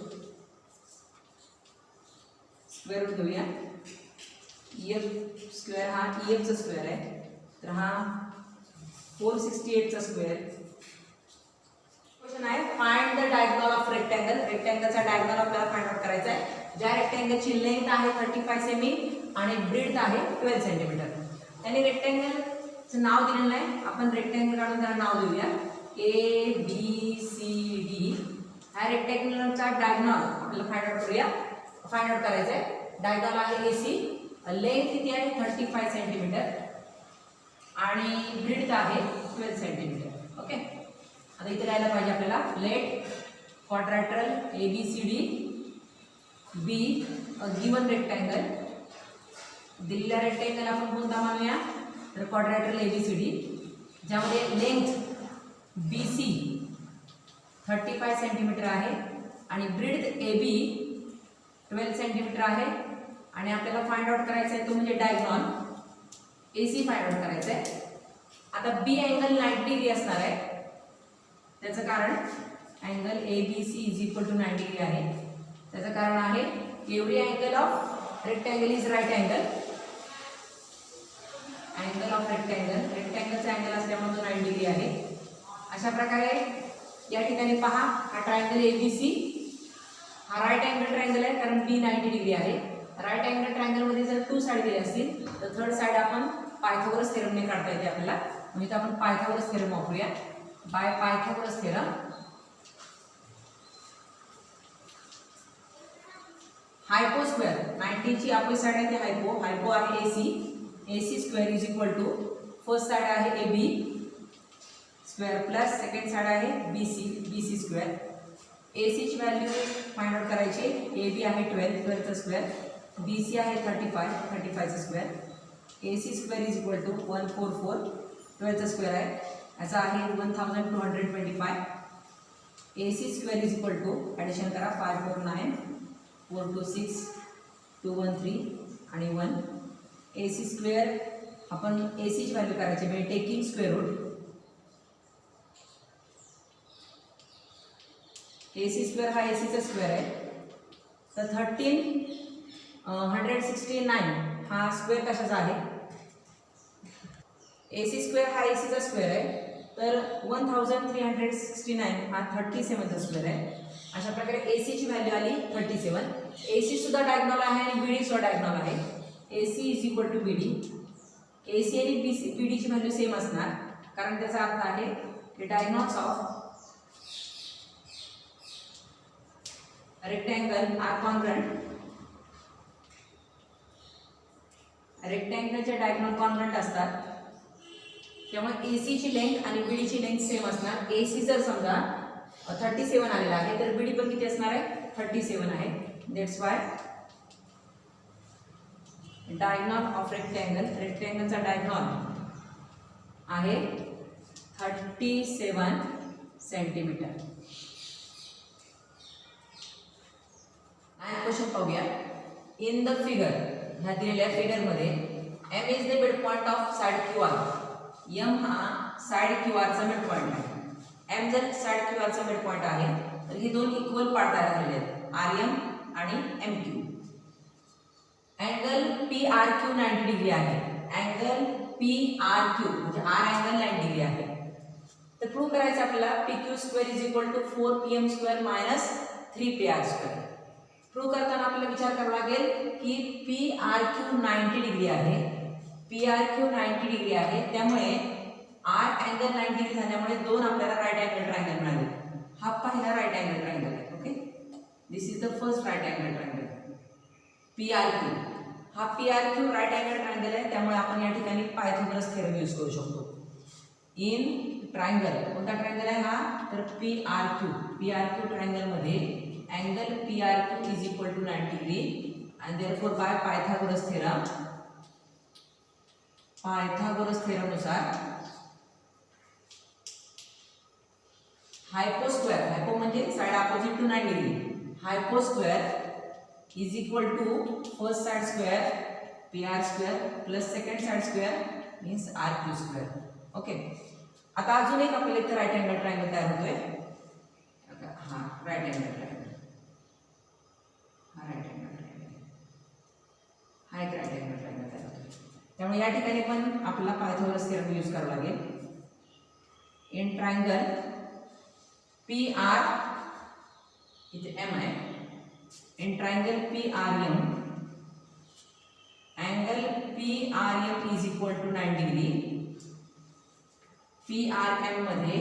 घेऊया. EF स्क्वेअर हा EF चा स्क्वेअर आहे, तर हा 468 चा स्क्वेअर. क्वेश्चन आहे find the diagonal of rectangle. रेक्टँगलचा डायगोनल आपल्याला फाइंड आउट करायचा आहे. ज्या रेक्टँगलची लेंथ आहे 35 सेमी आणि ब्रेड्थ आहे 12 सेंटीमीटर. त्यांनी रेक्टँगलचं नाव दिलेलं आहे, आपण रेक्टँगल काढून त्याला नाव देऊया ABCD. ह्या रेक्टँगलचा डायगोनल आपल्याला फाइंड आउट करायचा आहे. डायगोनल आहे AC, लेंथ किती आहे 35 सेंटीमीटर आणि ब्रेड्थ आहे 12 सेंटीमीटर. ओके, आता इथे लिहायला पाहिजे आपल्याला let quadrilateral ABCD be given rectangle. दिलेला रेक्टँगल आपण कोणता मानूया, तर क्वाड्रॅटरल ABCD, ज्यामध्ये लेंथ BC 35 सेंटीमीटर आहे आणि ब्रेड्थ AB 12 सेंटीमीटर आहे. आणि आपल्याला फाइंड आउट करायचा आहे तो म्हणजे डायगोनल AC फाइंड आउट करायचा आहे. आता B अँगल 90 डिग्री असणार आहे. त्याचं कारण angle ABC is equal to 90 degree आहे. त्याचं कारण आहे every angle of rectangle is right angle. Angle of रेक्टँगलचा अँगल असल्यामुळे तो 90 डिग्री आहे. अशा प्रकारे या ठिकाणी पहा, हा ट्रायंगल ABC हा राईट अँगल ट्रायंगल आहे कारण B 90 डिग्री आहे. राईट अँगल ट्रायंगलमध्ये जर 2 साईड दिले असतील तर थर्ड साईड आपण पायथागोरस थेरमने काढता येते आपल्याला. म्हणजे आपण पायथागोरस थेरम वापरूया. By Pythagoras theorem hypo square 90 ची आपली साईड आहे ती हायपो आहे AC square is equal to first side आहे AB square plus second side आहे BC स्क्वेअर. AC ची व्हॅल्यू फाइंड आउट करायची. AB आहे 12 चा स्क्वेअर, BC आहे 35 चा square. AC square is equal to 144 12 चा स्क्वेअर आहे याचा आहे 1225. AC square is equal to addition करा 549 426 213 आणि 1. AC स्क्वेअर आपण AC ची व्हॅल्यू करायची म्हणजे taking square root. AC square हा AC चा स्क्वेअर आहे. तर 1369 हा स्क्वेअर कशाचा आहे. AC स्क्वेअर हा AC चा स्क्वेअर आहे. तर 1369 हा 37 चा स्क्वेअर आहे. अशा प्रकारे AC ची व्हॅल्यू आली 37. AC सुद्धा डायगोनल आहे आणि BD सुद्धा डायगोनल आहे. AC is equal to BD. AC आणि BD ची व्हॅल्यू सेम असणार कारण त्याचा अर्थ आहे की diagonals of rectangle are congruent. रेक्टँगलचे डायगोनल कॉन्ग्रंट असतात त्यामुळे AC ची लेंथ आणि BD ची लेंथ सेम असणार. AC जर समजा 37 आलेला आहे तर BD पण किती असणार आहे 37 आहे. दॅट्स वाय डायगोनल ऑफ रेक्टँगलचा डायगोनल आहे 37 सेंटीमीटर. आणि क्वेश्चन पाहूया. इन द फिगर ह्या दिलेल्या फिगरमध्ये M is the mid point of side QR. M हा साइड QR चा मिड पॉइंट आहे. M जर साइड QR चा मिड पॉइंट आहे तर हे दोन इक्वल पार्ट तयार झालेले आहेत RM आणि MQ. अँगल PRQ 90 डिग्री आहे. अँगल PRQ म्हणजे R अँगल 90 डिग्री आहे. तर प्रूव्ह करायचं आपल्याला PQ square is equal to 4PM square minus 3PR square. Prove करताना आपल्याला विचार करावा लागेल की PRQ 90 डिग्री आहे. PRQ 90 डिग्री आहे त्यामुळे R अँगल 90 डिग्री झाल्यामुळे दोन आपल्याला राईट अँगल ट्रायंगल मिळाले. हा पहिला राईट अँगल ट्रायंगल आहे. Okay, this is the first right angle triangle PRQ. हा PRQ राईट अँगल ट्रायंगल आहे त्यामुळे आपण या ठिकाणी पायथागोरस थेरम यूज करू शकतो. इन ट्रायंगल कोणता ट्रायंगल आहे हा तर PRQ ट्रायंगल मध्ये angle PRQ is equal to 90 डिग्री and therefore by Pythagoras theorem नुसार हायपो स्क्वेअर, हायपो म्हणजे side opposite to 90 degree, hypo square is equal to first side square PR square plus second side square means RQ square. Okay, आता अजून एक आपल्याला इथे right angle triangle तयार होतोय. हा राईट अँगल ट्रायंगल, हा राईट अँगल ट्रायंगल, हा एक राईट अँगल ट्रायंगल तयार होतोय. त्यामुळे या ठिकाणी पण आपल्याला पायथागोरस थेरम यूज करावा लागेल. इन ट्रायंगल PR इथे M आहे. In triangle PRM angle PRM is equal to 90 degree. PRM मध्ये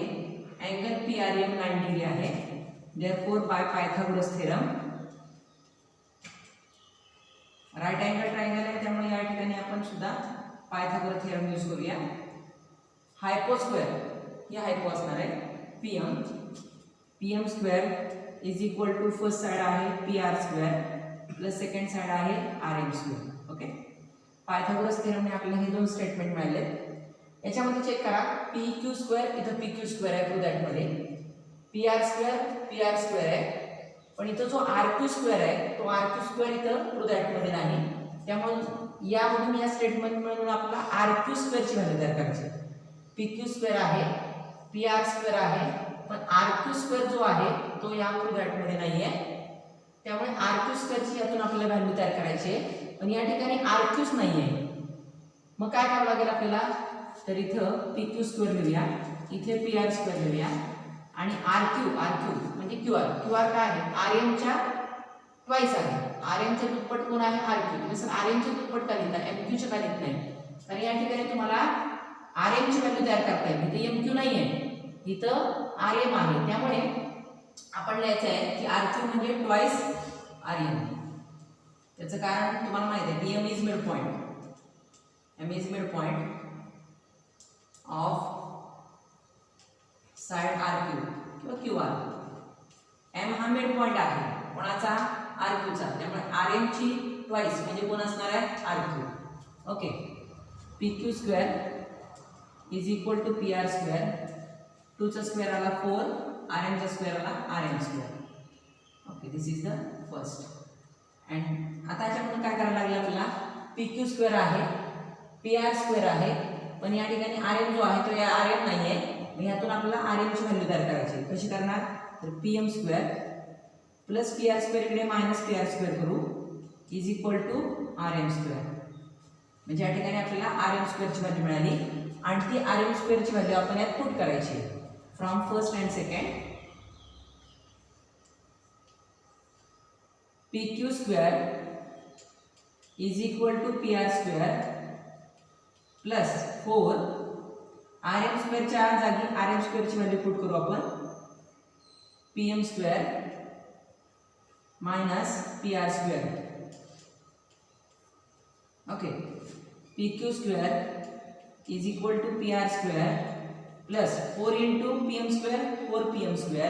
अँगल PRM 90 डिग्री आहे. therefore by Pythagoras theorem right angle triangle आहे त्यामुळे या ठिकाणी आपण सुद्धा पायथागोरस थेरम यूज करूया. हायपो स्क्वेअर हे हायपो असणार आहे PM square is equal to first side आहे PR square plus second side आहे RM स्क्वेअर. ओके, पायथागोरस थेरमने आपल्याला हे दोन स्टेटमेंट मिळाले. याच्यामध्ये चेक करा PQ स्क्वेअर इथं PQ स्क्वेअर आहे प्रूव्ह दॅट मध्ये, PR स्क्वेअर आहे पण इथं जो RQ स्क्वेअर आहे तो RQ स्क्वेअर इथं प्रूव्ह दॅट मध्ये नाही. त्यामुळे यामधून या स्टेटमेंट म्हणून आपल्याला RQ स्क्वेअरची व्हॅल्यू तयार करायची. PQ स्क्वेअर आहे, PR स्क्वेअर आहे पण r² जो आहे तो या फ्लो ग्राफमध्ये नाहीये, त्यामुळे r² ची यातून आपल्याला व्हॅल्यू तयार करायची आहे, पण या ठिकाणी r3 नाहीये. मग काय करावं लागेल आपल्याला, तर इथं pq² लिहूया, इथे pr² लिहूया आणि rq म्हणजे qr काय आहे, rm च्या ट्वाइस आहे. rm च्या दुप्पट कोण आहे, rq. जसं rm च्या दुप्पट का लिहिता, mq च्या का लिहित नाही, तर या ठिकाणी तुम्हाला rm ची व्हॅल्यू तयार करता येईल. इथे mq नाहीये, इथं rm आहे, त्यामुळे आपण लिहायचं आहे की rq म्हणजे ट्वाइस rm. त्याचं कारण तुम्हाला माहिती आहे, m is mid point, m is mid point of side rq किंवा qr. m हा मिड पॉइंट आहे कोणाचा, rq चा, त्यामुळे rm ची ट्वाइस म्हणजे कोण असणार आहे, rq. Okay, pq² is equal to pr², 2 चा स्क्वेअर आला 4, rm चा स्क्वेअर आला rm². Okay, this is the first. And आता याच्याकडून काय करायला लागेल आपल्याला, pq² आहे, pr² आहे, पण या ठिकाणी rm जो आहे तो या rm नाहीये. यातून आपल्याला rm ची व्हॅल्यू तयार करायची. कशी करणार, तर pm² प्लस pr² इकडे मायनस pr² करू इज इक्वल टू rm². म्हणजे या ठिकाणी आपल्याला rm² ची व्हॅल्यू मिळाली आणि ती rm² ची व्हॅल्यू आपण यात पुट करायची from first and second. pq² is equal to pr² plus 4 rm² च्या जागी rm² ची व्हॅल्यू पुट करू आपण, pm² minus pr². Okay, pq² is equal to pr² plus 4 into pm², 4pm²,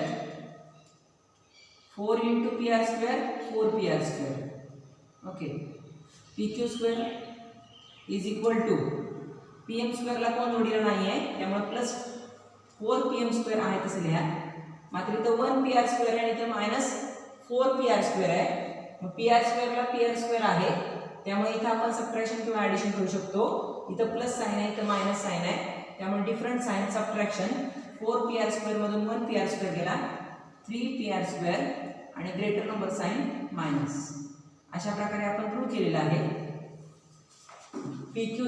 4 into pr² 4pr². Okay, pq² is equal to pm² ला कोण जोडीला नाहीये, त्यामुळे प्लस 4pm² आहे तसं लिहा. मात्र इथं 1pr² आणि इथं मायनस 4pr² आहे. मग pr² ला pr² आहे, त्यामुळे इथं आपण सबट्रॅक्शन किंवा ऍडिशन करू शकतो. इथं प्लस साइन आहे, इथं मायनस साइन आहे, त्यामुळे डिफरंट साइन सबट्रॅक्शन. 4pr² मधून 1pr² गेला, 3pr² आणि ग्रेटर नंबर साइन मायनस. अशा प्रकारे आपण प्रूव्ह केलेलं आहे. pq²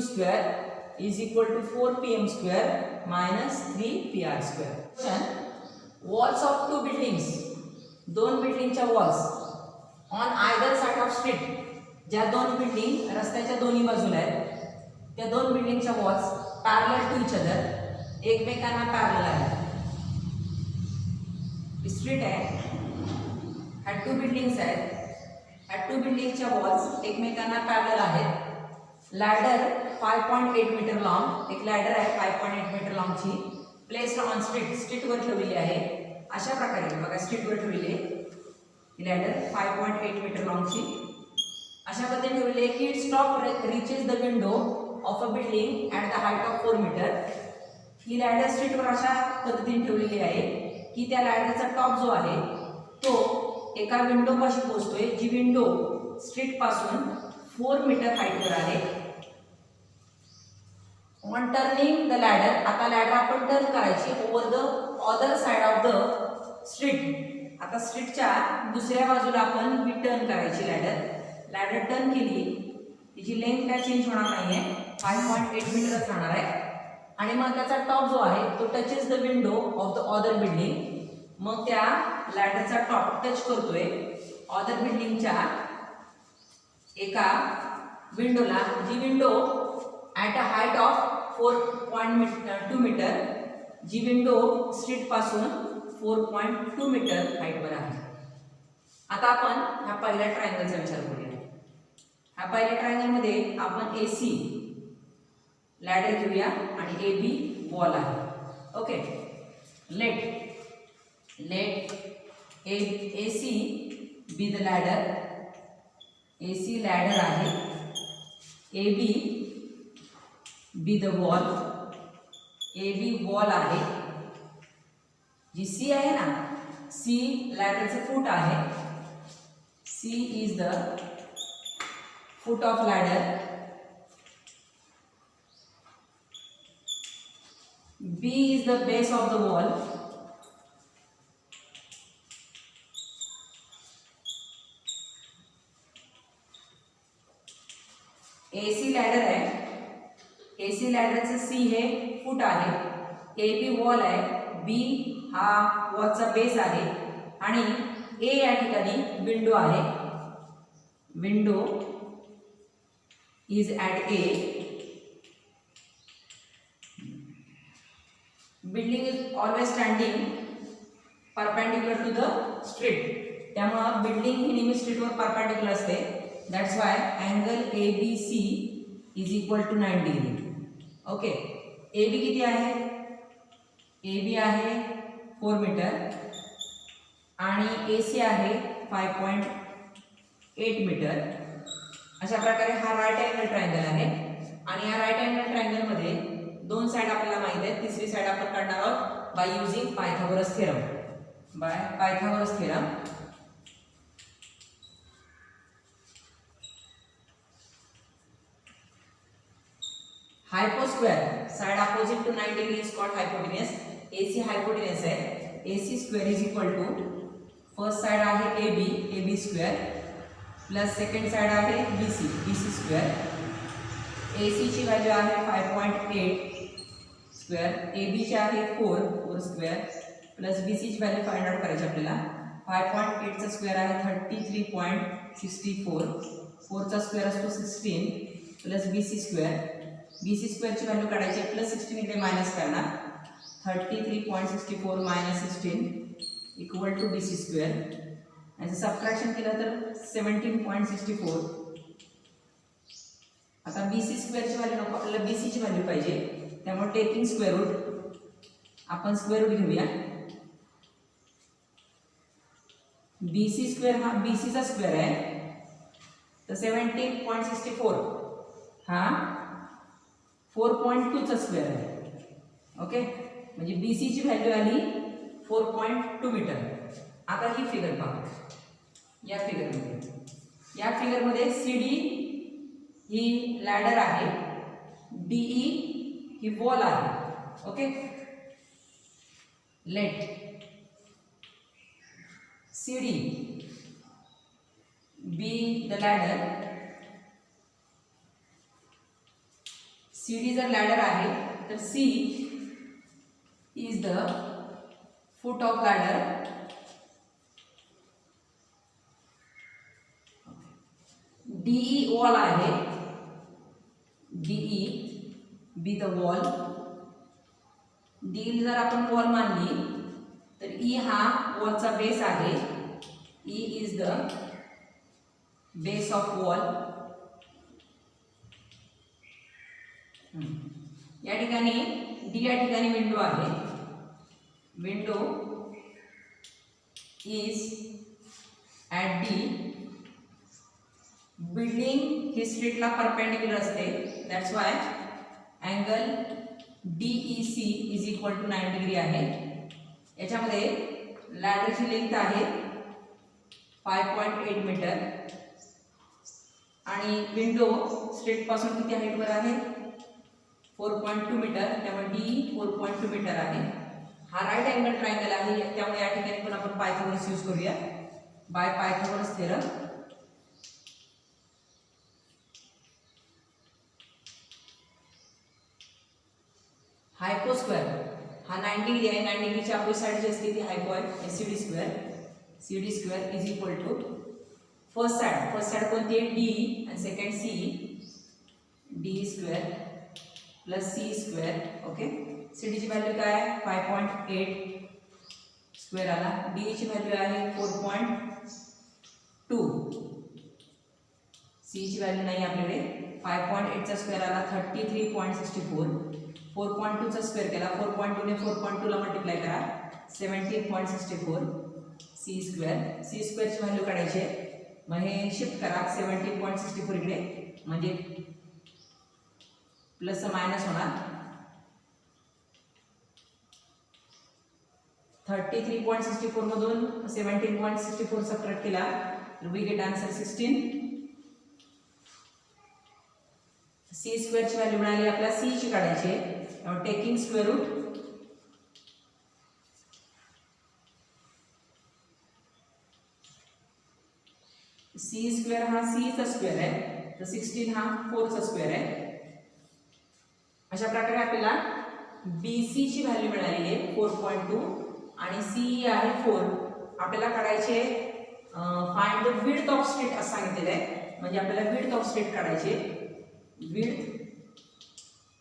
is equal to 4pm² minus 3pr². Walls of two buildings, दोन बिल्डिंगच्या walls on either side of street, ज्या दोन बिल्डिंग रस्त्याच्या दोन्ही बाजूला आहेत, त्या दोन बिल्डिंगच्या walls parallel to each other, एकमेकांना पॅरलल आहेत. स्ट्रीट आहे, ह्या टू बिल्डिंग्स आहेत, ह्या टू बिल्डिंगच्या वॉल्स एकमेकांना पॅरलल आहेत. लॅडर 5.8 मीटर लॉन्ग, एक लॅडर आहे 5.8 मीटर लॉन्गची, प्लेस्ड ऑन स्ट्रीटवर ठेवलेली आहे. अशा प्रकारे बघा, स्ट्रीटवर ठेवलेली आहे ही लॅडर 5.8 मीटर लॉन्गची. अशा पद्धतीने ठेवलेली आहे की it stop reaches the window of a building at the height of 4 metre. ही लॅडर स्ट्रीटवर अशा पद्धतीने ठेवलेली आहे की त्या लॅडरचा टॉप जो आहे तो एका विंडो पाशी पोहोचतोय, जी विंडो स्ट्रीट पासून 4 मीटर हाईटवर आहे. ऑन टर्निंग द लॅडर, आता लॅडर आपण टर्न करायची over the other side of the street. आता स्ट्रीटच्या दुसऱ्या बाजूला आपण ही टर्न करायची लॅडर टर्न केली, तिची लेंथ काय चेंज होणार नाहीये, 5.8 मीटरच राहणार आहे. आणि मग त्याचा टॉप जो आहे तो touches the window of the other building. मग त्या लॅडरचा टॉप टच करतोय अदर बिल्डिंगच्या एका विंडोला, जी window at a height of 4.2 metre, जी विंडो स्ट्रीट पासून 4.2 मीटर हाईटवर आहे. आता आपण ह्या पहिल्या ट्रायंगलचा विचार करूया. ह्या पहिल्या ट्रायंगलमध्ये आपण AC लॅडर घेऊया आणि AB वॉल आहे. Okay, let AC be the ladder, AC ladder आहे, AB be the wall, AB wall आहे. जी C आहे ना, C लॅडरचं फूट आहे, C is the foot of ladder, B is the base of the wall, AC ladder आहे, AC लॅडरचं C हे फूट आहे, AB wall आहे, B हा वॉलचा बेस आहे आणि A या ठिकाणी विंडो आहे. Window is at A. Building is always standing perpendicular to the street. त्यामुळे बिल्डिंग ही नेहमी स्ट्रीटवर परपेंडिक्युलर असते. That's why angle ABC is equal to 90 degree. Okay, AB किती आहे? AB आहे 4 मीटर आणि AC आहे 5.8 मीटर. अशा प्रकारे हा राईट अँगल ट्रायंगल आहे आणि या राईट अँगल ट्रायंगल मध्ये दोन साइड आपल्याला माहित आहेत. तिसरी साइड आपण काढणार आहोत by using Pythagoras theorem. By Pythagoras theorem. Hypo square side opposite to 90 degree is called hypotenuse. AC hypotenuse आहे. AC square is equal to first side आहे AB square plus second side आहे BC स्क्वेअर. AC ची value आहे 5.8 square, AB ची आहे 4 square plus BC ची value find out करायची आपल्याला. 5.8 चा स्क्वेअर आहे 33.64, 4 चा स्क्वेअर असतो 16 plus BC square. BC square ची व्हॅल्यू काढायची प्लस 16 इकडे मायनस करणार. 33.64 minus 16 equal to BC square. याचं सबट्रॅक्शन केलं तर 17.64. आता BC स्क्वेअर ची व्हॅल्यू नको आपल्याला, BC ची व्हॅल्यू पाहिजे. त्यामुळे टेकिंग स्क्वेअर रूट आपण स्क्वेअर रूट घेऊया. BC स्क्वेअर हा BC चा स्क्वेअर आहे तर 17.64 हा 4.2 चा स्क्वेअर आहे. ओके, म्हणजे BC ची व्हॅल्यू आली 4.2 मीटर. आता ही फिगर पहा. या फिगरमध्ये CD ही लॅडर आहे, DE ही वॉल आहे. Okay, let CD be the ladder. CD जर लॅडर आहे तर C is the foot of ladder. DE wall आहे, DE be the wall. D जर आपण वॉल मानली तर E हा वॉलचा बेस आहे. E is the base of wall. या ठिकाणी D या ठिकाणी विंडो आहे. Window is at D. Building ही स्ट्रीटला परपेंडिक्युलर असते. That's why angle DEC is equal to 90 degree आहे. याच्यामध्ये लॅडरची लेंथ आहे 5.8 मीटर आणि विंडो स्ट्रेट पासून किती हाईटवर आहे 4.2 मीटर. त्यामुळे D 4.2 मीटर आहे. हा राईट अँगल ट्रायंगल आहे. त्यामुळे या ठिकाणी पण आपण पायथागोरस यूज करूया बाय पायथागोरस थेरम. हायपोस्क्वेअर हा 90 डिग्री आहे. 90 डिग्रीची आपली साइड जी असते ती हायपो आहे. CD square is equal to first side कोणती आहे D आणि second C. D square plus C square. Okay, CD ची व्हॅल्यू काय आहे 5.8 स्क्वेअर आला. D ची व्हॅल्यू आहे 4.2. C ची व्हॅल्यू नाही आपल्याकडे. 5.8 चा स्क्वेअर आला 33.64. 4.2 चा स्क्वेअर केला 4.2 ने 4.2 ला मल्टिप्लाय करा 17.64. C स्क्वेअर ची व्हॅल्यू काढायची आहे. मग हे शिफ्ट करा 17.64 इकडे म्हणजे प्लस मायनस होणार. 33.64 मधून 17.64 सबट्रॅक्ट केला तर we get answer 16. C square ची व्हॅल्यू मिळाली. आपल्याला C ची काढायची आहे. Taking square root C square हा C चा स्क्वेअर आहे तर 16 हा 4चा स्क्वेअर आहे. अशा प्रकारे आपल्याला BC ची व्हॅल्यू मिळाली आहे 4.2 आणि CE आहे 4. आपल्याला काढायचे find the width of slit असं सांगितलेलं आहे. म्हणजे आपल्याला विड्थ ऑफ स्लिट काढायचे. विड्थ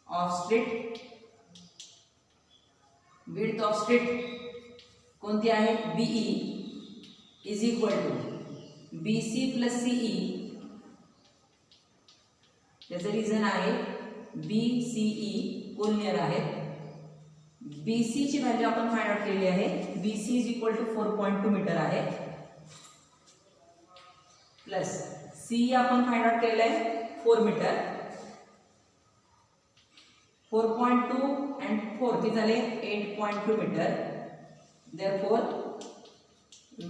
ऑफ स्लिट कोणती आहे? BE is equal to BC plus CE. त्याचं रिझन आहे BCE कोलिनियर आहेत. BC ची व्हॅल्यू आपण फाइंड आउट केली आहे. BC is equal to 4.2 metre आहे प्लस CE आपण फाइंड आउट केलेलं आहे 4 मीटर. 4.2 and 4 ते झाले 8.2 metre. Therefore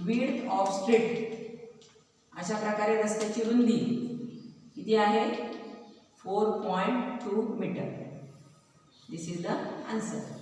width of street अशा प्रकारे रस्त्याची रुंदी किती आहे? 4.2 metre. This is the answer.